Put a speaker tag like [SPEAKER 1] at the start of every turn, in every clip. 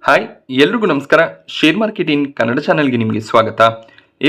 [SPEAKER 1] Hi ಎಲ್ರಿಗೂ ನಮಸ್ಕಾರ. Share market in Kannada ಚಾನಲ್ಗೆ ನಿಮಗೆ ಸ್ವಾಗತ.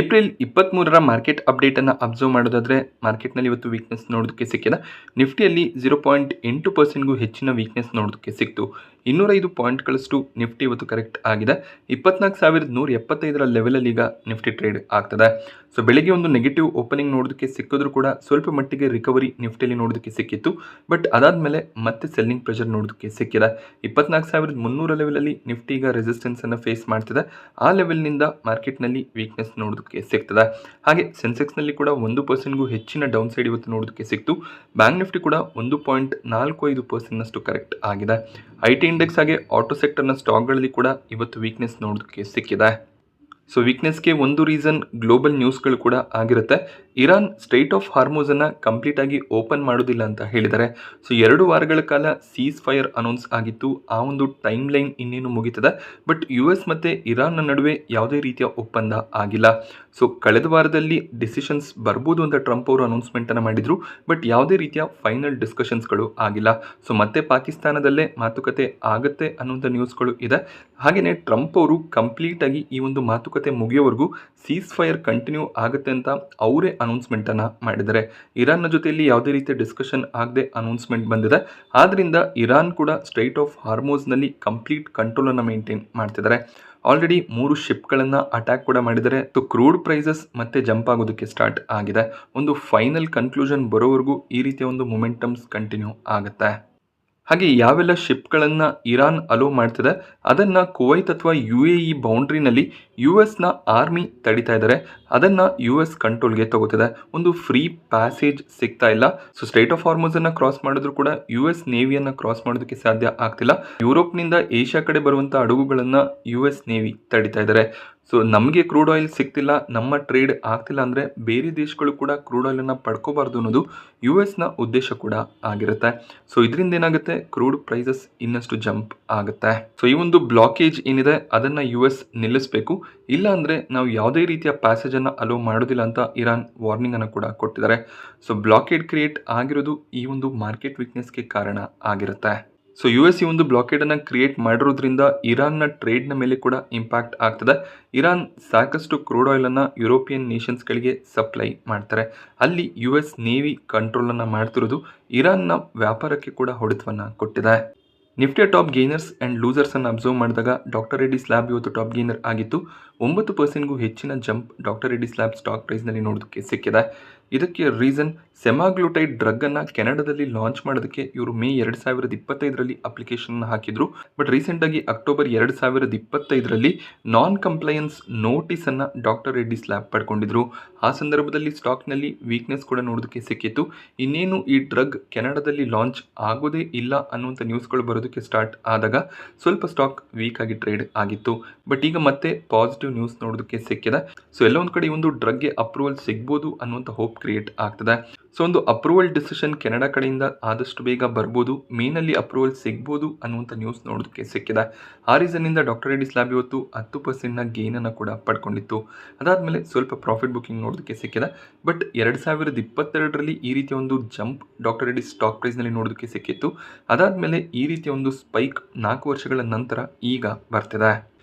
[SPEAKER 1] ಏಪ್ರಿಲ್ 23ರ ಮಾರ್ಕೆಟ್ ಅಪ್ಡೇಟನ್ನು ಅಬ್ಸರ್ವ್ ಮಾಡೋದಾದರೆ ಮಾರ್ಕೆಟ್ನಲ್ಲಿ ಇವತ್ತು ವೀಕ್ನೆಸ್ ನೋಡೋದಕ್ಕೆ ಸಿಕ್ಕಿದೆ. ನಿಫ್ಟಿಯಲ್ಲಿ 0.8%ಗೂ ಹೆಚ್ಚಿನ ವೀಕ್ನೆಸ್ ನೋಡೋದಕ್ಕೆ ಸಿಕ್ತು. 205 ಪಾಯಿಂಟ್ಗಳಷ್ಟು ನಿಫ್ಟಿ ಇವತ್ತು ಕರೆಕ್ಟ್ ಆಗಿದೆ. 24,175ರ ಲೆವೆಲಲ್ಲಿ ಈಗ ನಿಫ್ಟಿ ಟ್ರೇಡ್ ಆಗ್ತದೆ. ಸೊ ಬೆಳಗ್ಗೆ ಒಂದು ನೆಗೆಟಿವ್ ಓಪನಿಂಗ್ ನೋಡೋದಕ್ಕೆ ಸಿಕ್ಕಿದ್ರು ಕೂಡ ಸ್ವಲ್ಪ ಮಟ್ಟಿಗೆ ರಿಕವರಿ ನಿಫ್ಟಿಯಲ್ಲಿ ನೋಡೋದಕ್ಕೆ ಸಿಕ್ಕಿತ್ತು. ಬಟ್ ಅದಾದಮೇಲೆ ಮತ್ತೆ ಸೆಲ್ಲಿಂಗ್ ಪ್ರೆಷರ್ ನೋಡೋದಕ್ಕೆ ಸಿಕ್ಕಿದೆ. 24,300 ಲೆವೆಲಲ್ಲಿ ನಿಫ್ಟಿ ಈಗ ರೆಸಿಸ್ಟೆನ್ಸನ್ನು ಫೇಸ್ ಮಾಡ್ತಿದೆ. ಆ ಲೆವೆಲ್ನಿಂದ ಮಾರ್ಕೆಟ್ನಲ್ಲಿ ವೀಕ್ನೆಸ್ ನೋಡೋದಕ್ಕೆ ಸಿಗ್ತದೆ. ಹಾಗೆ ಸೆನ್ಸೆಕ್ಸ್ನಲ್ಲಿ ಕೂಡ 1%ಗೂ ಹೆಚ್ಚಿನ ಡೌನ್ ಸೈಡ್ ಇವತ್ತು ನೋಡೋದಕ್ಕೆ ಸಿಕ್ತು. ಬ್ಯಾಂಕ್ ನಿಫ್ಟಿ ಕೂಡ 1.45%ನಷ್ಟು ಕರೆಕ್ಟ್ ಆಗಿದೆ. IT ಇಂಡೆಕ್ಸ್ ಹಾಗೆ ಆಟೋ ಸೆಕ್ಟರ್ನ ಸ್ಟಾಕ್ಗಳಲ್ಲಿ ಕೂಡ ಇವತ್ತು ವೀಕ್ನೆಸ್ ನೋಡೋದಕ್ಕೆ ಸಿಕ್ಕಿದೆ. ಸೊ ವೀಕ್ನೆಸ್ಗೆ ಒಂದು ರೀಸನ್ ಗ್ಲೋಬಲ್ ನ್ಯೂಸ್ಗಳು ಕೂಡ ಆಗಿರುತ್ತೆ. ಇರಾನ್ ಸ್ಟ್ರೈಟ್ ಆಫ್ ಹಾರ್ಮೋಸನ್ನು ಕಂಪ್ಲೀಟ್ ಆಗಿ ಓಪನ್ ಮಾಡೋದಿಲ್ಲ ಅಂತ ಹೇಳಿದ್ದಾರೆ. ಸೊ 2 ವಾರಗಳ ಕಾಲ ಸೀಸ್ ಫೈರ್ ಅನೌನ್ಸ್ ಆಗಿತ್ತು. ಆ ಒಂದು ಟೈಮ್ ಲೈನ್ ಇನ್ನೇನು ಮುಗಿತದೆ. ಬಟ್ US ಮತ್ತು ಇರಾನ್ನ ನಡುವೆ ಯಾವುದೇ ರೀತಿಯ ಒಪ್ಪಂದ ಆಗಿಲ್ಲ. ಸೊ ಕಳೆದ ವಾರದಲ್ಲಿ ಡಿಸಿಷನ್ಸ್ ಬರ್ಬೋದು ಅಂತ ಟ್ರಂಪ್ ಅವರು ಅನೌನ್ಸ್ಮೆಂಟನ್ನು ಮಾಡಿದರು. ಬಟ್ ಯಾವುದೇ ರೀತಿಯ ಫೈನಲ್ ಡಿಸ್ಕಷನ್ಸ್ಗಳು ಆಗಿಲ್ಲ. ಸೊ ಮತ್ತೆ ಪಾಕಿಸ್ತಾನದಲ್ಲೇ ಮಾತುಕತೆ ಆಗುತ್ತೆ ಅನ್ನುವಂಥ ನ್ಯೂಸ್ಗಳು ಇದೆ. ಹಾಗೆಯೇ ಟ್ರಂಪ್ ಅವರು ಕಂಪ್ಲೀಟಾಗಿ ಈ ಒಂದು ಮಾತುಕತೆ ಮುಗಿಯೋವರೆಗೂ ಸೀಸ್ ಫೈರ್ ಕಂಟಿನ್ಯೂ ಆಗುತ್ತೆ ಅಂತ ಅವರೇ ಅನೌನ್ಸ್ಮೆಂಟನ್ನು ಮಾಡಿದ್ದಾರೆ. ಇರಾನ್ನ ಜೊತೆಯಲ್ಲಿ ಯಾವುದೇ ರೀತಿಯ ಡಿಸ್ಕಷನ್ ಆಗದೆ ಅನೌನ್ಸ್ಮೆಂಟ್ ಬಂದಿದೆ. ಆದ್ದರಿಂದ ಇರಾನ್ ಕೂಡ ಸ್ಟ್ರೈಟ್ ಆಫ್ ಹಾರ್ಮೋಸ್ನಲ್ಲಿ ಕಂಪ್ಲೀಟ್ ಕಂಟ್ರೋಲನ್ನು ಮೇಂಟೈನ್ ಮಾಡ್ತಿದ್ದಾರೆ. ಆಲ್ರೆಡಿ 3 ಶಿಪ್ಗಳನ್ನು ಅಟ್ಯಾಕ್ ಕೂಡ ಮಾಡಿದ್ದಾರೆ. ಕ್ರೂಡ್ ಪ್ರೈಸಸ್ ಮತ್ತೆ ಜಂಪ್ ಆಗೋದಕ್ಕೆ ಸ್ಟಾರ್ಟ್ ಆಗಿದೆ. ಒಂದು ಫೈನಲ್ ಕನ್ಕ್ಲೂಷನ್ ಬರೋವರೆಗೂ ಈ ರೀತಿಯ ಒಂದು ಮೊಮೆಂಟಮ್ಸ್ ಕಂಟಿನ್ಯೂ ಆಗುತ್ತೆ. ಹಾಗೆ ಯಾವೆಲ್ಲ ಶಿಪ್ಗಳನ್ನು ಇರಾನ್ ಅಲೋ ಮಾಡ್ತಿದೆ ಅದನ್ನು ಕುವೈತ್ ಅಥವಾ UAE ಬೌಂಡ್ರಿನಲ್ಲಿ US ಆರ್ಮಿ ತಡಿತಾ ಇದ್ದಾರೆ. ಅದನ್ನು US ಕಂಟ್ರೋಲ್ಗೆ ತಗೋತಿದೆ. ಒಂದು ಫ್ರೀ ಪ್ಯಾಸೇಜ್ ಸಿಗ್ತಾ ಇಲ್ಲ. ಸೊ ಸ್ಟ್ರೈಟ್ ಆಫ್ ಹಾರ್ಮೋಸನ್ನು ಕ್ರಾಸ್ ಮಾಡಿದ್ರು ಕೂಡ US ನೇವಿಯನ್ನು ಕ್ರಾಸ್ ಮಾಡೋದಕ್ಕೆ ಸಾಧ್ಯ ಆಗ್ತಿಲ್ಲ. ಯುರೋಪ್ನಿಂದ ಏಷ್ಯಾ ಕಡೆ ಬರುವಂಥ ಹಡಗುಗಳನ್ನು US ನೇವಿ ತಡಿತಾ ಇದ್ದಾರೆ. ಸೊ ನಮಗೆ ಕ್ರೂಡ್ ಆಯಿಲ್ ಸಿಗ್ತಿಲ್ಲ, ನಮ್ಮ ಟ್ರೇಡ್ ಆಗ್ತಿಲ್ಲ ಅಂದರೆ ಬೇರೆ ದೇಶಗಳು ಕೂಡ ಕ್ರೂಡ್ ಆಯಿಲನ್ನು ಪಡ್ಕೋಬಾರ್ದು ಅನ್ನೋದು US ಉದ್ದೇಶ ಕೂಡ ಆಗಿರುತ್ತೆ. ಸೊ ಇದರಿಂದ ಏನಾಗುತ್ತೆ, ಕ್ರೂಡ್ ಪ್ರೈಸಸ್ ಇನ್ನಷ್ಟು ಜಂಪ್ ಆಗುತ್ತೆ. ಸೊ ಈ ಒಂದು ಬ್ಲಾಕೇಜ್ ಏನಿದೆ ಅದನ್ನು US ನಿಲ್ಲಿಸಬೇಕು. ಇಲ್ಲ ಅಂದರೆ ನಾವು ಯಾವುದೇ ರೀತಿಯ ಪ್ಯಾಸೇಜನ್ನು ಅಲೋ ಮಾಡೋದಿಲ್ಲ ಅಂತ ಇರಾನ್ ವಾರ್ನಿಂಗ್ ಅನ್ನು ಕೂಡ ಕೊಟ್ಟಿದ್ದಾರೆ. ಸೊ ಬ್ಲಾಕೇಡ್ ಕ್ರಿಯೇಟ್ ಆಗಿರೋದು ಈ ಒಂದು ಮಾರ್ಕೆಟ್ ವೀಕ್ನೆಸ್ಗೆ ಕಾರಣ ಆಗಿರುತ್ತೆ. ಸೊ US ಈ ಒಂದು ಬ್ಲಾಕೇಡನ್ನು ಕ್ರಿಯೇಟ್ ಮಾಡಿರೋದ್ರಿಂದ ಇರಾನ್ನ ಟ್ರೇಡ್ನ ಮೇಲೆ ಕೂಡ ಇಂಪ್ಯಾಕ್ಟ್ ಆಗ್ತದೆ. ಇರಾನ್ ಸಾಕಷ್ಟು ಕ್ರೂಡ್ ಆಯಿಲನ್ನು ಯುರೋಪಿಯನ್ ನೇಷನ್ಸ್ಗಳಿಗೆ ಸಪ್ಲೈ ಮಾಡ್ತಾರೆ. ಅಲ್ಲಿ US ನೇವಿ ಕಂಟ್ರೋಲನ್ನು ಮಾಡ್ತಿರೋದು ಇರಾನ್ನ ವ್ಯಾಪಾರಕ್ಕೆ ಕೂಡ ಹೊಡೆತವನ್ನು ಕೊಟ್ಟಿದೆ. ನಿಫ್ಟಿಯ ಟಾಪ್ ಗೇನರ್ಸ್ ಆ್ಯಂಡ್ ಲೂಸರ್ಸನ್ನು ಅಬ್ಸರ್ವ್ ಮಾಡಿದಾಗ ಡಾಕ್ಟರ್ ರೆಡ್ಡಿಸ್ ಲ್ಯಾಬ್ ಇವತ್ತು ಟಾಪ್ ಗೇನರ್ ಆಗಿತ್ತು. 9%ಗೂ ಹೆಚ್ಚಿನ jump doctor Reddy's lab stock ಪ್ರೈಸ್ನಲ್ಲಿ ನೋಡೋದಕ್ಕೆ ಸಿಕ್ಕಿದೆ. ಇದಕ್ಕೆ ರೀಸನ್ ಸೆಮಾಗ್ಲೂಟೈಡ್ ಡ್ರಗ್ಗನ್ನು ಕೆನಡಾದಲ್ಲಿ ಲಾಂಚ್ ಮಾಡೋದಕ್ಕೆ ಇವರು ಮೇ 2025ರಲ್ಲಿ ಅಪ್ಲಿಕೇಶನ್ ಹಾಕಿದ್ರು. ಬಟ್ ರೀಸೆಂಟಾಗಿ ಅಕ್ಟೋಬರ್ 2025ರಲ್ಲಿ ನಾನ್ ಕಂಪ್ಲಯನ್ಸ್ ನೋಟಿಸನ್ನು ಡಾಕ್ಟರ್ ರೆಡ್ಡಿಸ್ ಲ್ಯಾಬ್ ಪಡ್ಕೊಂಡಿದ್ರು. ಆ ಸಂದರ್ಭದಲ್ಲಿ ಸ್ಟಾಕ್ನಲ್ಲಿ ವೀಕ್ನೆಸ್ ಕೂಡ ನೋಡೋದಕ್ಕೆ ಸಿಕ್ಕಿತ್ತು. ಇನ್ನೇನು ಈ ಡ್ರಗ್ ಕೆನಡಾದಲ್ಲಿ ಲಾಂಚ್ ಆಗೋದೇ ಇಲ್ಲ ಅನ್ನುವಂಥ ನ್ಯೂಸ್ಗಳು ಬರೋದಕ್ಕೆ ಸ್ಟಾರ್ಟ್ ಆದಾಗ ಸ್ವಲ್ಪ ಸ್ಟಾಕ್ ವೀಕ್ ಆಗಿ ಟ್ರೇಡ್ ಆಗಿತ್ತು. ಬಟ್ ಈಗ ಮತ್ತೆ ಪಾಸಿಟಿವ್ ನ್ಯೂಸ್ ನೋಡೋದಕ್ಕೆ ಸಿಕ್ಕಿದೆ. ಸೊ ಎಲ್ಲ ಒಂದು ಕಡೆ ಈ ಒಂದು ಡ್ರಗ್ಗೆ ಅಪ್ರೂವಲ್ ಸಿಗ್ಬೋದು ಅನ್ನುವಂಥ ಹೋಪ್ ಕ್ರಿಯೇಟ್ ಆಗ್ತದೆ. ಸೊ ಒಂದು ಅಪ್ರೂವಲ್ ಡಿಸಿಷನ್ ಕೆನಡಾ ಕಡೆಯಿಂದ ಆದಷ್ಟು ಬೇಗ ಬರ್ಬೋದು, ಮೇನಲ್ಲಿ ಅಪ್ರೂವಲ್ ಸಿಗ್ಬೋದು ಅನ್ನುವಂಥ ನ್ಯೂಸ್ ನೋಡೋದಕ್ಕೆ ಸಿಕ್ಕಿದೆ. ಆ ರೀಸನ್ನಿಂದ ಡಾಕ್ಟರ್ ರೆಡ್ಡಿಸ್ ಲ್ಯಾಬ್ ಇವತ್ತು 10%ನ ಗೇನನ್ನು ಕೂಡ ಪಡ್ಕೊಂಡಿತ್ತು. ಅದಾದಮೇಲೆ ಸ್ವಲ್ಪ ಪ್ರಾಫಿಟ್ ಬುಕಿಂಗ್ ನೋಡೋದಕ್ಕೆ ಸಿಕ್ಕಿದೆ. ಬಟ್ 2022ರಲ್ಲಿ ಈ ರೀತಿಯ ಒಂದು ಜಂಪ್ ಡಾಕ್ಟರ್ ರೆಡ್ಡಿಸ್ ಸ್ಟಾಕ್ ಪ್ರೈಸ್ನಲ್ಲಿ ನೋಡೋದಕ್ಕೆ ಸಿಕ್ಕಿತ್ತು. ಅದಾದಮೇಲೆ ಈ ರೀತಿಯ ಒಂದು ಸ್ಪೈಕ್ 4 ವರ್ಷಗಳ ನಂತರ ಈಗ ಬರ್ತಿದೆ.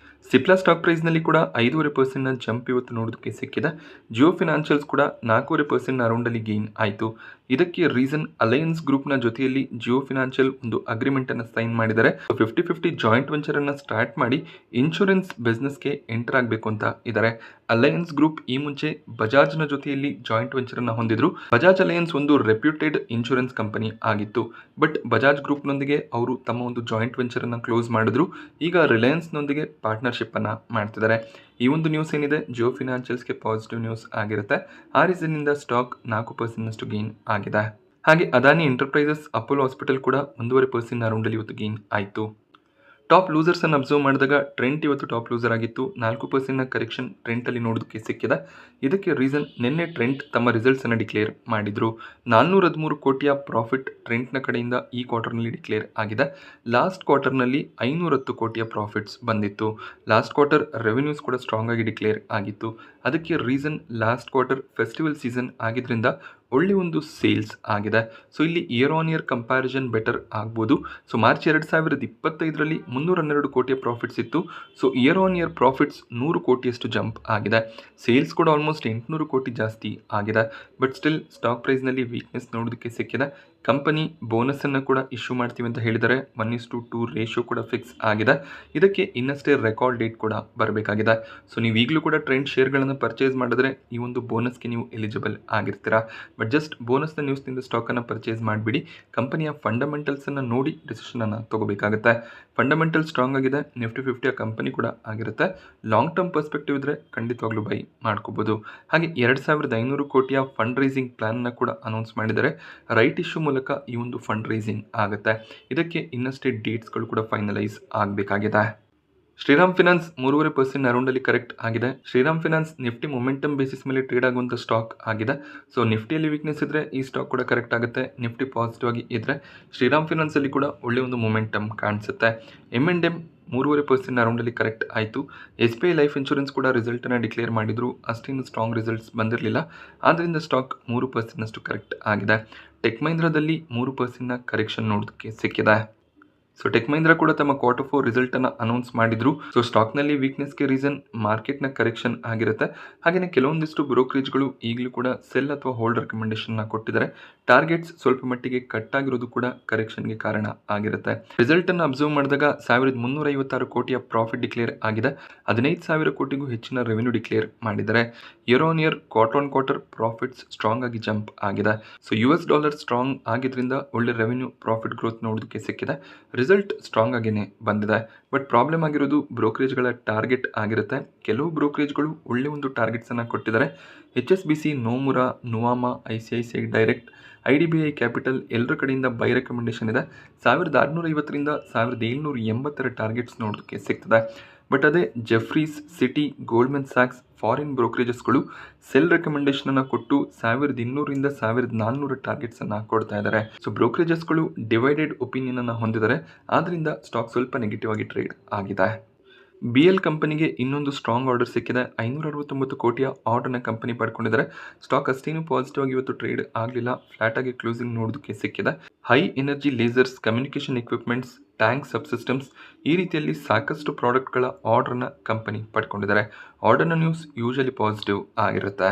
[SPEAKER 1] ಸಿಪ್ಲಾ ಸ್ಟಾಕ್ ಪ್ರೈಸ್ನಲ್ಲಿ ಕೂಡ 5.5%ನ ಜಂಪ್ ಇವತ್ತು ನೋಡೋದಕ್ಕೆ ಸಿಕ್ಕಿದೆ. ಜಿಯೋ ಫಿನಾನ್ಷಿಯಲ್ಸ್ ಕೂಡ 4.5%ನ ಅರೌಂಡಲ್ಲಿ ಗೇನ್ ಆಯಿತು. ಇದಕ್ಕೆ ರೀಸನ್ ಅಲಯನ್ಸ್ ಗ್ರೂಪ್ನ ಜೊತೆಯಲ್ಲಿ ಜಿಯೋ ಫಿನಾನ್ಷಿಯಲ್ ಒಂದು ಅಗ್ರಿಮೆಂಟನ್ನು ಸೈನ್ ಮಾಡಿದ್ದಾರೆ. 50-50 ಜಾಯಿಂಟ್ ವೆಂಚರನ್ನು ಸ್ಟಾರ್ಟ್ ಮಾಡಿ ಇನ್ಶೂರೆನ್ಸ್ ಬಿಸ್ನೆಸ್ಗೆ ಎಂಟರ್ ಆಗಬೇಕು ಅಂತ ಇದ್ದಾರೆ. ಅಲಯನ್ಸ್ ಗ್ರೂಪ್ ಈ ಮುಂಚೆ ಬಜಾಜ್ನ ಜೊತೆಯಲ್ಲಿ ಜಾಯಿಂಟ್ ವೆಂಚರನ್ನು ಹೊಂದಿದ್ರು. ಬಜಾಜ್ ಅಲಯನ್ಸ್ ಒಂದು ರೆಪ್ಯೂಟೆಡ್ ಇನ್ಶೂರೆನ್ಸ್ ಕಂಪನಿ ಆಗಿತ್ತು. ಬಟ್ ಬಜಾಜ್ ಗ್ರೂಪ್ನೊಂದಿಗೆ ಅವರು ತಮ್ಮ ಒಂದು ಜಾಯಿಂಟ್ ವೆಂಚರನ್ನು ಕ್ಲೋಸ್ ಮಾಡಿದ್ರು. ಈಗ ರಿಲಯನ್ಸ್ನೊಂದಿಗೆ ಪಾರ್ಟ್ನರ್ಶಿಪ್ಪನ್ನು ಮಾಡ್ತಿದ್ದಾರೆ. ಈ ಒಂದು ನ್ಯೂಸ್ ಏನಿದೆ ಜಿಯೋ ಫಿನಾನ್ಷಿಯಲ್ಸ್ಗೆ ಪಾಸಿಟಿವ್ ನ್ಯೂಸ್ ಆಗಿರುತ್ತೆ. ಆ ರೀಸನ್ನಿಂದ ಸ್ಟಾಕ್ 4%ನಷ್ಟು ಗೇನ್ ಆಗಿದೆ. ಹಾಗೆ ಅದಾನಿ ಎಂಟರ್ಪ್ರೈಸಸ್ ಅಪೋಲೋ ಹಾಸ್ಪಿಟಲ್ ಕೂಡ 1.5% ಅರೌಂಡಲ್ಲಿ ಇವತ್ತು ಗೇನ್ ಆಯಿತು. ಟಾಪ್ ಲೂಸರ್ಸನ್ನು ಅಬ್ಸರ್ವ್ ಮಾಡಿದಾಗ ಟ್ರೆಂಟ್ ಇವತ್ತು ಟಾಪ್ ಲೂಸರ್ ಆಗಿತ್ತು. 4%ನ ಕರೆಕ್ಷನ್ ಟ್ರೆಂಟಲ್ಲಿ ನೋಡೋದಕ್ಕೆ ಸಿಕ್ಕಿದೆ. ಇದಕ್ಕೆ ರೀಸನ್ ನಿನ್ನೆ ಟ್ರೆಂಟ್ ತಮ್ಮ ರಿಸಲ್ಟ್ಸನ್ನು ಡಿಕ್ಲೇರ್ ಮಾಡಿದರು. 413 ಕೋಟಿಯ ಪ್ರಾಫಿಟ್ ಟ್ರೆಂಟ್ನ ಕಡೆಯಿಂದ ಈ ಕ್ವಾರ್ಟರ್ನಲ್ಲಿ ಡಿಕ್ಲೇರ್ ಆಗಿದೆ. ಲಾಸ್ಟ್ ಕ್ವಾರ್ಟರ್ನಲ್ಲಿ 510 ಕೋಟಿಯ ಪ್ರಾಫಿಟ್ಸ್ ಬಂದಿತ್ತು. ಲಾಸ್ಟ್ ಕ್ವಾರ್ಟರ್ ರೆವೆನ್ಯೂಸ್ ಕೂಡ ಸ್ಟ್ರಾಂಗ್ ಆಗಿ ಡಿಕ್ಲೇರ್ ಆಗಿತ್ತು. ಅದಕ್ಕೆ reason last quarter festival season ಆಗಿದ್ದರಿಂದ ಒಳ್ಳೆ ಒಂದು ಸೇಲ್ಸ್ ಆಗಿದೆ. ಸೊ ಇಲ್ಲಿ year on year comparison better ಆಗ್ಬೋದು. ಸೊ ಮಾರ್ಚ್ 2025ರಲ್ಲಿ 312 ಕೋಟಿಯ ಪ್ರಾಫಿಟ್ಸ್ ಇತ್ತು. So year on year profits 100 ಕೋಟಿಯಷ್ಟು ಜಂಪ್ ಆಗಿದೆ. ಸೇಲ್ಸ್ ಕೂಡ ಆಲ್ಮೋಸ್ಟ್ 800 ಕೋಟಿ ಜಾಸ್ತಿ ಆಗಿದೆ. ಬಟ್ ಸ್ಟಿಲ್ ಸ್ಟಾಕ್ ಪ್ರೈಸ್ನಲ್ಲಿ ವೀಕ್ನೆಸ್ ನೋಡೋದಕ್ಕೆ ಸಿಕ್ಕಿದೆ. ಕಂಪನಿ ಬೋನಸನ್ನು ಕೂಡ ಇಶ್ಯೂ ಮಾಡ್ತೀವಿ ಅಂತ ಹೇಳಿದರೆ 1:2 ರೇಷಿಯೋ ಕೂಡ ಫಿಕ್ಸ್ ಆಗಿದೆ. ಇದಕ್ಕೆ ಇನ್ನಷ್ಟೇ ರೆಕಾರ್ಡ್ ಡೇಟ್ ಕೂಡ ಬರಬೇಕಾಗಿದೆ. ಸೊ ನೀವು ಈಗಲೂ ಕೂಡ ಟ್ರೆಂಡ್ ಶೇರ್ಗಳನ್ನು ಪರ್ಚೇಸ್ ಮಾಡಿದ್ರೆ ಈ ಒಂದು ಬೋನಸ್ಗೆ ನೀವು ಎಲಿಜಿಬಲ್ ಆಗಿರ್ತೀರಾ. ಬಟ್ ಜಸ್ಟ್ ಬೋನಸ್ನ ನ್ಯೂಸ್ನಿಂದ ಸ್ಟಾಕನ್ನು ಪರ್ಚೇಸ್ ಮಾಡಿಬಿಡಿ. ಕಂಪನಿಯ ಫಂಡಮೆಂಟಲ್ಸನ್ನು ನೋಡಿ ಡಿಸಿಷನನ್ನು ತಗೋಬೇಕಾಗುತ್ತೆ. ಫಂಡಮೆಂಟಲ್ ಸ್ಟ್ರಾಂಗ್ ಆಗಿದೆ. ನಿಫ್ಟಿ 50 ಕಂಪನಿ ಕೂಡ ಆಗಿರುತ್ತೆ. ಲಾಂಗ್ ಟರ್ಮ್ ಪರ್ಸ್ಪೆಕ್ಟಿವ್ ಇದ್ದರೆ ಖಂಡಿತವಾಗ್ಲೂ ಬೈ ಮಾಡ್ಕೋಬೋದು. ಹಾಗೆ 2500 ಕೋಟಿಯ ಫಂಡ್ ರೈಸಿಂಗ್ ಪ್ಲಾನ್ನ ಕೂಡ ಅನೌನ್ಸ್ ಮಾಡಿದರೆ ರೈಟ್ ಇಶ್ಯೂ ಮೂಲಕ ಈ ಒಂದು ಫಂಡ್ ರೈಸಿಂಗ್ ಆಗುತ್ತೆ. ಇದಕ್ಕೆ ಇನ್ನಷ್ಟೇ ಡೇಟ್ಸ್ಗಳು ಕೂಡ ಫೈನಲೈಸ್ ಆಗಬೇಕಾಗಿದೆ. ಶ್ರೀರಾಮ್ ಫಿನಾನ್ಸ್ 3.5% ಅರೌಂಡಲ್ಲಿ ಕರೆಕ್ಟ್ ಆಗಿದೆ. Shriram finance Nifty momentum basis ಮೇಲೆ ಟ್ರೇಡ್ ಆಗುವಂಥ ಸ್ಟಾಕ್ ಆಗಿದೆ. ಸೊ ನಿಫ್ಟಿಯಲ್ಲಿ ವೀಕ್ನೆಸ್ ಇದ್ದರೆ ಈ ಸ್ಟಾಕ್ ಕೂಡ ಕರೆಕ್ಟ್ ಆಗುತ್ತೆ. ನಿಫ್ಟಿ ಪಾಸಿಟಿವ್ ಆಗಿ ಇದ್ದರೆ ಶ್ರೀರಾಮ್ ಫಿನಾನ್ಸಲ್ಲಿ ಕೂಡ ಒಳ್ಳೆಯ ಒಂದು ಮೊಮೆಂಟಮ್ ಕಾಣಿಸುತ್ತೆ. M&M 3.5% ಅರೌಂಡಲ್ಲಿ ಕರೆಕ್ಟ್ ಆಯಿತು. SBI ಲೈಫ್ ಇನ್ಶೂರೆನ್ಸ್ ಕೂಡ ರಿಸಲ್ಟನ್ನು ಡಿಕ್ಲೇರ್ ಮಾಡಿದ್ರು. ಅಷ್ಟೇನು ಸ್ಟ್ರಾಂಗ್ ರಿಸಲ್ಟ್ಸ್ ಬಂದಿರಲಿಲ್ಲ. ಆದ್ದರಿಂದ ಸ್ಟಾಕ್ 3% ಕರೆಕ್ಟ್ ಆಗಿದೆ. ಟೆಕ್ ಮಹೀಂದ್ರಾದಲ್ಲಿ 3% ಕರೆಕ್ಷನ್ ನೋಡೋದಕ್ಕೆ ಸಿಕ್ಕಿದೆ. ಸೊ ಟೆಕ್ ಮಹೀಂದ್ರಾ ಕೂಡ ತಮ್ಮ Q4 ರಿಸಲ್ಟನ್ನು ಅನೌನ್ಸ್ ಮಾಡಿದ್ರು. ಸೊ ಸ್ಟಾಕ್ನಲ್ಲಿ ವೀಕ್ನೆಸ್ಗೆ ರೀಸನ್ ಮಾರ್ಕೆಟ್ನ ಕರೆಕ್ಷನ್ ಆಗಿರುತ್ತೆ. ಹಾಗೆಯೇ ಕೆಲವೊಂದಿಷ್ಟು ಬ್ರೋಕರೇಜ್ಗಳು ಈಗಲೂ ಕೂಡ ಸೆಲ್ ಅಥವಾ ಹೋಲ್ಡ್ ರೆಕಮೆಂಡೇಶನ್ನ ಕೊಟ್ಟಿದ್ದಾರೆ. ಟಾರ್ಗೆಟ್ಸ್ ಸ್ವಲ್ಪ ಮಟ್ಟಿಗೆ ಕಟ್ ಆಗಿರೋದು ಕೂಡ ಕರೆಕ್ಷನ್ಗೆ ಕಾರಣ ಆಗಿರುತ್ತೆ. ರಿಸಲ್ಟನ್ನು ಅಬ್ಸರ್ವ್ ಮಾಡಿದಾಗ 1356 ಕೋಟಿಯ ಪ್ರಾಫಿಟ್ ಡಿಕ್ಲೇರ್ ಆಗಿದೆ. 15,000 ಕೋಟಿಗೂ ಹೆಚ್ಚಿನ ರೆವೆನ್ಯೂ ಡಿಕ್ಲೇರ್ ಮಾಡಿದ್ದಾರೆ. Year on year quarter profits strong ಆಗಿ ಜಂಪ್ ಆಗಿದೆ. ಸೊ $$ ಸ್ಟ್ರಾಂಗ್ ಆಗಿದ್ರಿಂದ ಒಳ್ಳೆ ರೆವೆನ್ಯೂ ಪ್ರಾಫಿಟ್ ಗ್ರೋತ್ ನೋಡೋದಕ್ಕೆ ಸಿಕ್ಕಿದೆ. ರಿಸಲ್ಟ್ ಸ್ಟ್ರಾಂಗ್ ಆಗಿಯೇ ಬಂದಿದೆ. ಬಟ್ ಪ್ರಾಬ್ಲಮ್ ಆಗಿರೋದು ಬ್ರೋಕರೇಜ್ಗಳ ಟಾರ್ಗೆಟ್ ಆಗಿರುತ್ತೆ. ಕೆಲವು ಬ್ರೋಕರೇಜ್ಗಳು ಒಳ್ಳೆ ಒಂದು ಟಾರ್ಗೆಟ್ಸನ್ನು ಕೊಟ್ಟಿದ್ದಾರೆ. HSBC, ನೋಮುರಾ, ನುವಾಮಾ, ICICI direct, IDBI capital ಎಲ್ಲರ ಕಡೆಯಿಂದ ಬೈ ರೆಕಮೆಂಡೇಶನ್ ಇದೆ. 1650ರಿಂದ 1780 ಟಾರ್ಗೆಟ್ಸ್ ನೋಡೋದಕ್ಕೆ ಸಿಗ್ತದೆ. ಬಟ್ ಅದೇ ಜೆಫ್ರೀಸ್, ಸಿಟಿ, ಗೋಲ್ಡ್ಮನ್ ಸ್ಯಾಕ್ಸ್, ಫಾರಿನ್ ಬ್ರೋಕರೇಜಸ್ಗಳು ಸೆಲ್ ರೆಕಮೆಂಡೇಶನನ್ನು ಕೊಟ್ಟು 1200ರಿಂದ 1400 ಟಾರ್ಗೆಟ್ಸನ್ನು ಕೊಡ್ತಾ ಇದ್ದಾರೆ. ಸೊ ಬ್ರೋಕರೇಜಸ್ಗಳು ಡಿವೈಡೆಡ್ ಒಪಿನಿಯನನ್ನು ಹೊಂದಿದ್ದಾರೆ. ಆದ್ದರಿಂದ ಸ್ಟಾಕ್ ಸ್ವಲ್ಪ ನೆಗೆಟಿವ್ ಆಗಿ ಟ್ರೇಡ್ ಆಗಿದೆ. BL ಕಂಪನಿಗೆ ಇನ್ನೊಂದು ಸ್ಟ್ರಾಂಗ್ ಆರ್ಡರ್ ಸಿಕ್ಕಿದೆ. 569 ಕೋಟಿಯ ಆರ್ಡರ್ನ ಕಂಪನಿ ಪಡ್ಕೊಂಡಿದ್ದಾರೆ. ಸ್ಟಾಕ್ ಅಷ್ಟೇನು ಪಾಸಿಟಿವ್ ಆಗಿ ಇವತ್ತು ಟ್ರೇಡ್ ಆಗಲಿಲ್ಲ. ಫ್ಲಾಟ್ ಆಗಿ ಕ್ಲೋಸಿಂಗ್ ನೋಡೋದಕ್ಕೆ ಸಿಕ್ಕಿದೆ. High energy lasers, communication equipments, tank ಸಬ್ಸಿಸ್ಟಮ್ಸ್ ಈ ರೀತಿಯಲ್ಲಿ ಸಾಕಷ್ಟು ಪ್ರಾಡಕ್ಟ್ಗಳ ಆರ್ಡರ್ನ ಕಂಪನಿ ಪಡ್ಕೊಂಡಿದ್ದಾರೆ. ಆರ್ಡರ್ನ ನ್ಯೂಸ್ ಯೂಶಲಿ ಪಾಸಿಟಿವ್ ಆಗಿರುತ್ತೆ.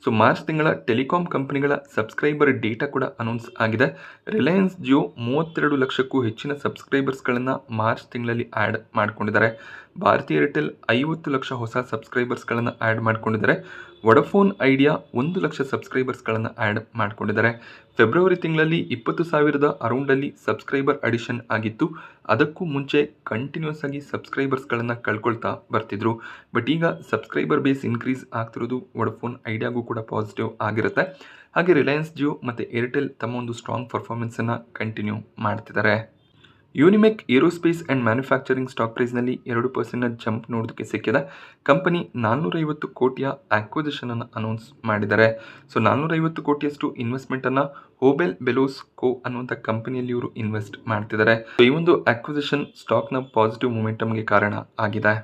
[SPEAKER 1] ಸೊ ಮಾರ್ಚ್ ತಿಂಗಳ ಟೆಲಿಕಾಂ ಕಂಪನಿಗಳ ಸಬ್ಸ್ಕ್ರೈಬರ್ ಡೇಟಾ ಕೂಡ ಅನೌನ್ಸ್ ಆಗಿದೆ. ರಿಲಯನ್ಸ್ ಜಿಯೋ 32 ಲಕ್ಷಕ್ಕೂ ಹೆಚ್ಚಿನ ಸಬ್ಸ್ಕ್ರೈಬರ್ಸ್ಗಳನ್ನು ಮಾರ್ಚ್ ತಿಂಗಳಲ್ಲಿ ಆ್ಯಡ್ ಮಾಡಿಕೊಂಡಿದ್ದಾರೆ. ಭಾರತಿ ಏರ್ಟೆಲ್ 50 ಲಕ್ಷ ಹೊಸ ಸಬ್ಸ್ಕ್ರೈಬರ್ಸ್ಗಳನ್ನು ಆ್ಯಡ್ ಮಾಡಿಕೊಂಡಿದ್ದಾರೆ. ವೊಡಫೋನ್ ಐಡಿಯಾ 1 ಲಕ್ಷ ಸಬ್ಸ್ಕ್ರೈಬರ್ಸ್ಗಳನ್ನು ಆ್ಯಡ್ ಮಾಡಿಕೊಂಡಿದ್ದಾರೆ. ಫೆಬ್ರವರಿ ತಿಂಗಳಲ್ಲಿ 20,000 ಅರೌಂಡಲ್ಲಿ ಸಬ್ಸ್ಕ್ರೈಬರ್ ಅಡಿಷನ್ ಆಗಿತ್ತು. ಅದಕ್ಕೂ ಮುಂಚೆ ಕಂಟಿನ್ಯೂಸ್ ಆಗಿ ಸಬ್ಸ್ಕ್ರೈಬರ್ಸ್ಗಳನ್ನು ಕಳ್ಕೊಳ್ತಾ ಬರ್ತಿದ್ರು. ಬಟ್ ಈಗ ಸಬ್ಸ್ಕ್ರೈಬರ್ ಬೇಸ್ ಇನ್ಕ್ರೀಸ್ ಆಗ್ತಿರೋದು ವೊಡಫೋನ್ ಐಡಿಯಾಗೂ ಕೂಡ ಪಾಸಿಟಿವ್ ಆಗಿರುತ್ತೆ. ಹಾಗೆ ರಿಲಯನ್ಸ್ ಜಿಯೋ ಮತ್ತು ಏರ್ಟೆಲ್ ತಮ್ಮ ಒಂದು ಸ್ಟ್ರಾಂಗ್ ಪರ್ಫಾರ್ಮೆನ್ಸನ್ನು ಕಂಟಿನ್ಯೂ ಮಾಡ್ತಿದ್ದಾರೆ. Unimech aerospace and manufacturing stock ಪ್ರೈಸ್ನಲ್ಲಿ 2% ಜಂಪ್ ನೋಡೋದಕ್ಕೆ ಸಿಕ್ಕಿದೆ. ಕಂಪನಿ 450 ಕೋಟಿಯ ಆಕ್ವಿಸಿಷನನ್ನು ಅನೌನ್ಸ್ ಮಾಡಿದ್ದಾರೆ. ಸೊ 450 ಕೋಟಿಯಷ್ಟು ಇನ್ವೆಸ್ಟ್ಮೆಂಟನ್ನು ಹೋಬೆಲ್ ಬೆಲೋಸ್ ಕೋ ಅನ್ನುವಂಥ ಕಂಪನಿಯಲ್ಲಿ ಇವರು ಇನ್ವೆಸ್ಟ್ ಮಾಡ್ತಿದ್ದಾರೆ. ಈ ಒಂದು ಆಕ್ವಿಸಿಷನ್ ಸ್ಟಾಕ್ನ ಪಾಸಿಟಿವ್ ಮೊಮೆಂಟಮ್ಗೆ ಕಾರಣ ಆಗಿದೆ.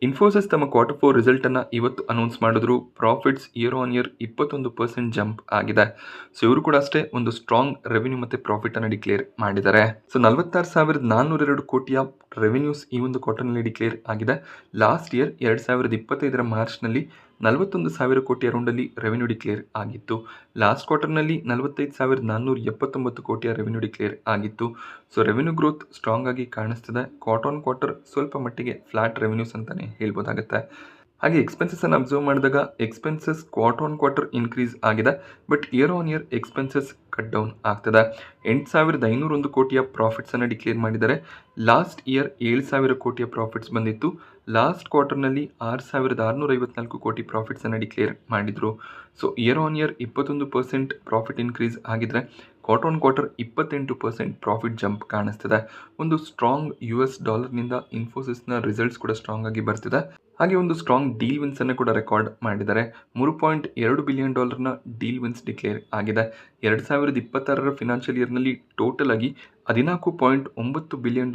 [SPEAKER 1] ಇನ್ಫೋಸಿಸ್ ತಮ್ಮ Q4 ರಿಸಲ್ಟನ್ನು ಇವತ್ತು ಅನೌನ್ಸ್ ಮಾಡಿದ್ರು. Profits year on year 21% jump ಆಗಿದೆ. ಸೊ ಇವರು ಕೂಡ ಅಷ್ಟೇ ಒಂದು ಸ್ಟ್ರಾಂಗ್ ರೆವೆನ್ಯೂ ಮತ್ತು ಪ್ರಾಫಿಟನ್ನು ಡಿಕ್ಲೇರ್ ಮಾಡಿದ್ದಾರೆ. ಸೊ 46,402 ಕೋಟಿಯ ರೆವೆನ್ಯೂಸ್ ಈ ಒಂದು ಕ್ವಾರ್ಟರ್ನಲ್ಲಿ ಡಿಕ್ಲೇರ್ ಆಗಿದೆ. ಲಾಸ್ಟ್ ಇಯರ್ 2025 ಮಾರ್ಚ್ನಲ್ಲಿ 41,000 ಕೋಟಿ ಅರೌಂಡಲ್ಲಿ ರೆವೆನ್ಯೂ ಡಿಕ್ಲೇರ್ ಆಗಿತ್ತು. ಲಾಸ್ಟ್ ಕ್ವಾರ್ಟರ್ನಲ್ಲಿ 45,479 ಕೋಟಿಯ ರೆವೆನ್ಯೂ ಡಿಕ್ಲೇರ್ ಆಗಿತ್ತು. ಸೊ ರೆವೆನ್ಯೂ ಗ್ರೋತ್ ಸ್ಟ್ರಾಂಗ್ ಆಗಿ ಕಾಣಿಸ್ತಿದೆ. ಕ್ವಾರ್ಟರ್ ಸ್ವಲ್ಪ ಮಟ್ಟಿಗೆ ಫ್ಲಾಟ್ ರೆವೆನ್ಯೂಸ್ ಅಂತಲೇ ಹೇಳ್ಬೋದಾಗುತ್ತೆ. ಹಾಗೆ ಎಕ್ಸ್ಪೆನ್ಸಸ್ಸನ್ನು ಅಬ್ಸರ್ವ್ ಮಾಡಿದಾಗ ಎಕ್ಸ್ಪೆನ್ಸಸ್ ಕ್ವಾರ್ಟರ್ ಇನ್ಕ್ರೀಸ್ ಆಗಿದೆ. But year on year expenses cut down ಆಗ್ತದೆ. 8,501 ಕೋಟಿಯ ಪ್ರಾಫಿಟ್ಸನ್ನು ಡಿಕ್ಲೇರ್ ಮಾಡಿದ್ದಾರೆ. ಲಾಸ್ಟ್ ಇಯರ್ 7,000 ಕೋಟಿಯ ಪ್ರಾಫಿಟ್ಸ್ ಬಂದಿತ್ತು. ಲಾಸ್ಟ್ ಕ್ವಾರ್ಟರ್ನಲ್ಲಿ 6,654 ಕೋಟಿ ಪ್ರಾಫಿಟ್ಸನ್ನು ಡಿಕ್ಲೇರ್ ಮಾಡಿದರು. So year on year 21% profit increase ಆಗಿದ್ರೆ ಕ್ವಾರ್ಟರ್ 28% ಪ್ರಾಫಿಟ್ ಜಂಪ್ ಕಾಣಿಸ್ತಿದೆ. ಒಂದು ಸ್ಟ್ರಾಂಗ್ US ಡಾಲರ್ನಿಂದ ಇನ್ಫೋಸಿಸ್ನ ರಿಸಲ್ಟ್ಸ್ ಕೂಡ ಸ್ಟ್ರಾಂಗ್ ಆಗಿ ಬರ್ತಿದೆ. ಹಾಗೆ ಒಂದು ಸ್ಟ್ರಾಂಗ್ ಡೀಲ್ ವಿನ್ಸನ್ನು ಕೂಡ ರೆಕಾರ್ಡ್ ಮಾಡಿದ್ದಾರೆ. $3.2 ಬಿಲಿಯನ್ ಡೀಲ್ ವಿನ್ಸ್ ಡಿಕ್ಲೇರ್ ಆಗಿದೆ. 2026 ಫಿನಾನ್ಷಿಯಲ್ ಇಯರ್ನಲ್ಲಿ ಟೋಟಲ್ ಆಗಿ $14.9 ಬಿಲಿಯನ್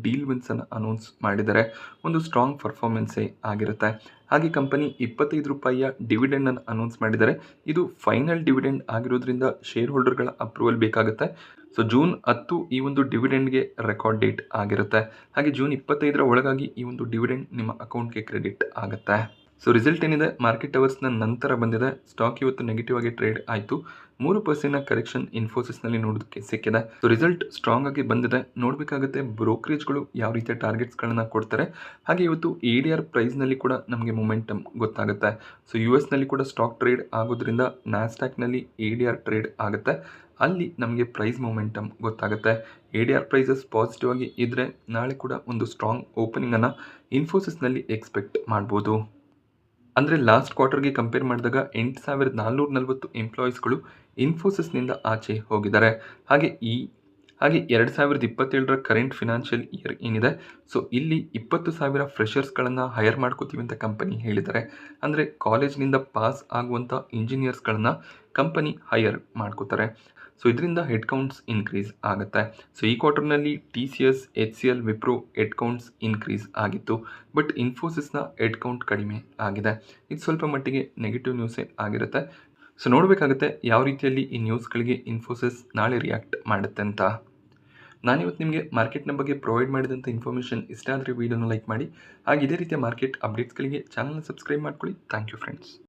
[SPEAKER 1] ಡೀಲ್ ವಿನ್ಸನ್ನು ಅನೌನ್ಸ್ ಮಾಡಿದ್ದಾರೆ. ಒಂದು ಸ್ಟ್ರಾಂಗ್ ಪರ್ಫಾರ್ಮೆನ್ಸೇ ಆಗಿರುತ್ತೆ. ಹಾಗೆ ಕಂಪನಿ ₹25 ಡಿವಿಡೆಂಡನ್ನು ಅನೌನ್ಸ್ ಮಾಡಿದ್ದಾರೆ. ಇದು ಫೈನಲ್ ಡಿವಿಡೆಂಡ್ ಆಗಿರೋದ್ರಿಂದ ಶೇರ್ ಹೋಲ್ಡರ್ಗಳ ಅಪ್ರೂವಲ್ ಬೇಕಾಗುತ್ತೆ. ಸೊ ಜೂನ್ 10 ಈ ಒಂದು ಡಿವಿಡೆಂಡ್ಗೆ ರೆಕಾರ್ಡ್ ಡೇಟ್ ಆಗಿರುತ್ತೆ. ಹಾಗೆ ಜೂನ್ 25 ಒಳಗಾಗಿ ಈ ಒಂದು ಡಿವಿಡೆಂಡ್ ನಿಮ್ಮ ಅಕೌಂಟ್ಗೆ ಕ್ರೆಡಿಟ್ ಆಗುತ್ತೆ. ಸೊ ರಿಸಲ್ಟ್ ಏನಿದೆ ಮಾರ್ಕೆಟ್ ಅವರ್ಸ್ನ ನಂತರ ಬಂದಿದೆ. ಸ್ಟಾಕ್ ಇವತ್ತು ನೆಗೆಟಿವ್ ಆಗಿ ಟ್ರೇಡ್ ಆಯಿತು. 3% ಕರೆಕ್ಷನ್ ಇನ್ಫೋಸಿಸ್ನಲ್ಲಿ ನೋಡೋದಕ್ಕೆ ಸಿಕ್ಕಿದೆ. ಸೊ ರಿಸಲ್ಟ್ ಸ್ಟ್ರಾಂಗ್ ಆಗಿ ಬಂದಿದೆ. ನೋಡಬೇಕಾಗುತ್ತೆ ಬ್ರೋಕರೇಜ್ಗಳು ಯಾವ ರೀತಿಯ ಟಾರ್ಗೆಟ್ಸ್ಗಳನ್ನು ಕೊಡ್ತಾರೆ. ಹಾಗೆ ಇವತ್ತು ADR ಪ್ರೈಸ್ನಲ್ಲಿ ಕೂಡ ನಮಗೆ ಮೊಮೆಂಟಮ್ ಗೊತ್ತಾಗುತ್ತೆ. ಸೊ US ಕೂಡ ಸ್ಟಾಕ್ ಟ್ರೇಡ್ ಆಗೋದ್ರಿಂದ ನ್ಯಾಸ್ಡ್ಯಾಕ್ನಲ್ಲಿ ADR ಟ್ರೇಡ್ ಆಗುತ್ತೆ. ಅಲ್ಲಿ ನಮಗೆ ಪ್ರೈಸ್ ಮೊಮೆಂಟಮ್ ಗೊತ್ತಾಗುತ್ತೆ. ADR ಪ್ರೈಸಸ್ ಪಾಸಿಟಿವ್ ಆಗಿ ಇದ್ದರೆ ನಾಳೆ ಕೂಡ ಒಂದು ಸ್ಟ್ರಾಂಗ್ ಓಪನಿಂಗನ್ನು ಇನ್ಫೋಸಿಸ್ನಲ್ಲಿ ಎಕ್ಸ್ಪೆಕ್ಟ್ ಮಾಡ್ಬೋದು. ಅಂದರೆ ಲಾಸ್ಟ್ ಕ್ವಾರ್ಟರ್ಗೆ ಕಂಪೇರ್ ಮಾಡಿದಾಗ 8,440 ಎಂಪ್ಲಾಯೀಸ್ಗಳು ಇನ್ಫೋಸಿಸ್ನಿಂದ ಆಚೆ ಹೋಗಿದ್ದಾರೆ. ಹಾಗೆ 2027 ಕರೆಂಟ್ ಫಿನಾನ್ಷಿಯಲ್ ಇಯರ್ ಏನಿದೆ, ಸೊ ಇಲ್ಲಿ 20,000 ಫ್ರೆಷರ್ಸ್ಗಳನ್ನು ಹೈರ್ ಮಾಡ್ಕೋತೀವಿ ಅಂತ ಕಂಪನಿ ಹೇಳಿದ್ದಾರೆ. ಅಂದರೆ ಕಾಲೇಜ್ನಿಂದ ಪಾಸ್ ಆಗುವಂಥ ಇಂಜಿನಿಯರ್ಸ್ಗಳನ್ನು ಕಂಪನಿ ಹೈಯರ್ ಮಾಡ್ಕೋತಾರೆ. ಸೊ ಇದರಿಂದ ಹೆಡ್ ಕೌಂಟ್ಸ್ ಇನ್ಕ್ರೀಸ್ ಆಗುತ್ತೆ. ಸೊ ಈ ಕ್ವಾರ್ಟರ್ನಲ್ಲಿ TCS, HCL, Wipro head counts increase ಆಗಿತ್ತು. ಬಟ್ ಇನ್ಫೋಸಿಸ್ನ ಹೆಡ್ ಕೌಂಟ್ ಕಡಿಮೆ ಆಗಿದೆ. ಇದು ಸ್ವಲ್ಪ ಮಟ್ಟಿಗೆ ನೆಗೆಟಿವ್ ನ್ಯೂಸೇ ಆಗಿರುತ್ತೆ. ಸೊ ನೋಡಬೇಕಾಗುತ್ತೆ ಯಾವ ರೀತಿಯಲ್ಲಿ ಈ ನ್ಯೂಸ್ಗಳಿಗೆ ಇನ್ಫೋಸಿಸ್ ನಾಳೆ ರಿಯಾಕ್ಟ್ ಮಾಡುತ್ತೆ ಅಂತ. ನಾನಿವತ್ತು ನಿಮಗೆ ಮಾರ್ಕೆಟ್ನ ಬಗ್ಗೆ ಪ್ರೊವೈಡ್ ಮಾಡಿದಂಥ ಇನ್ಫಾರ್ಮೇಷನ್ ಇಷ್ಟ ಆದರೆ ವಿಡಿಯೋನ ಲೈಕ್ ಮಾಡಿ. ಹಾಗೆ ಇದೇ ರೀತಿಯ ಮಾರ್ಕೆಟ್ ಅಪ್ಡೇಟ್ಸ್ಗಳಿಗೆ ಚಾನಲ್ನ ಸಬ್ಸ್ಕ್ರೈಬ್ ಮಾಡ್ಕೊಳ್ಳಿ. Thank you friends.